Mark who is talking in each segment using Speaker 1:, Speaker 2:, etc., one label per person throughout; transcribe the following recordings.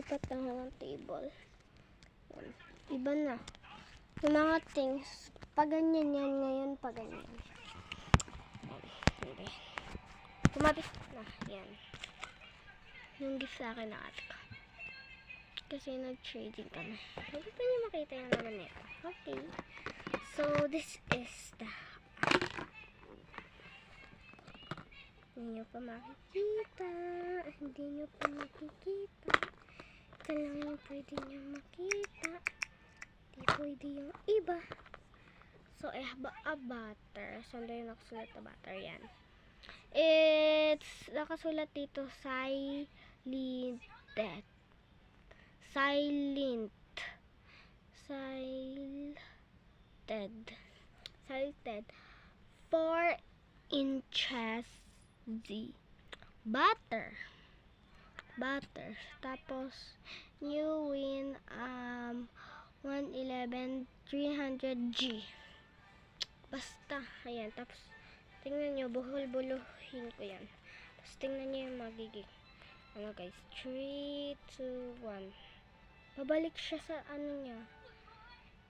Speaker 1: Lipat lang ng table. Yan. Iba na. Yung mga things, pag ganyan yan ngayon, pag ganyan. Hindi. Tumabit na. Yan. Yung gift sa akin na ate ko. Kasi nag-trading kami. Pwede pa niyo makita yung naman nito. Okay. So, this is the hindi nyo pa makikita. Hindi nyo pa makikita. Ito lang yung pwede nyo makita. Di pwede yung iba. So, I have a butter. Saan yung nakasulat na butter? Yan. It's nakasulat dito silent. Salted 4 inches Z butter. Tapos you win 111 300G. Basta ayan. Tapos tingnan nyo, buhol-buluhin ko yan. Tapos tingnan nyo yung magiging ano guys, 3, 2, 1. Babalik siya sa ano niya.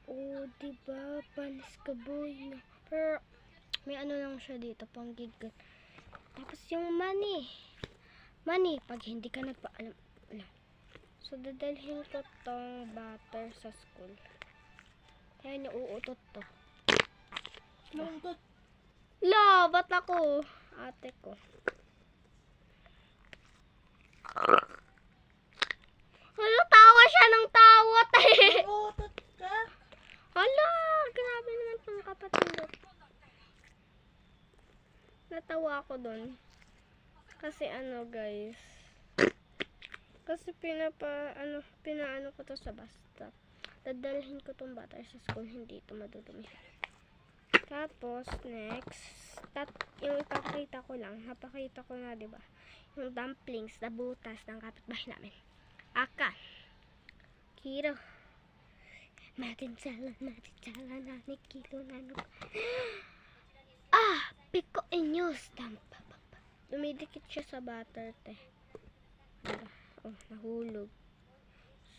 Speaker 1: Oh, diba? Panis ka boy. Pero, may ano lang siya dito, panggigan. Tapos yung money, pag hindi ka nagpaalam. So, dadalhin ko tong butter sa school. Kaya niya uutot to. Uutot? La, ba't ako? Ate ko. Hala, tawa siya ng tawa.
Speaker 2: Uutot ka?
Speaker 1: Hala, grabe naman tong kapatid. Natawa ako dun. Kasi ano guys. Kasi pinaano ko to sa basta. Dadalhin ko tong butter sa school, hindi ito madudumi. Tapos, next. Yung ipakita ko lang. Napakita ko na, diba? Yung dumplings na butas ng kapitbahay namin. Aka. Kiro. Natin sala, nani kilo, nano. Piko inyo. Stamp. Dumidikit siya sa butter, te. Diba? Oh, nahulog.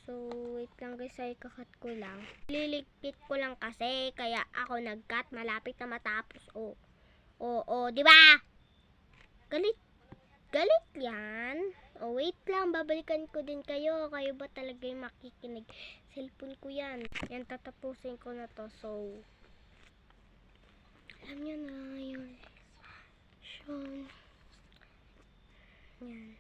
Speaker 1: So, wait lang guys, ay kakat ko lang. Liligpit ko lang kasi, kaya ako nag-cut, malapit na matapos. Di ba? Galit yan. Wait lang, babalikan ko din kayo. Kayo ba talaga yung makikinig? Cellphone ko yan. Yan, tatapusin ko na to. So, alam nyo na yun. Yan.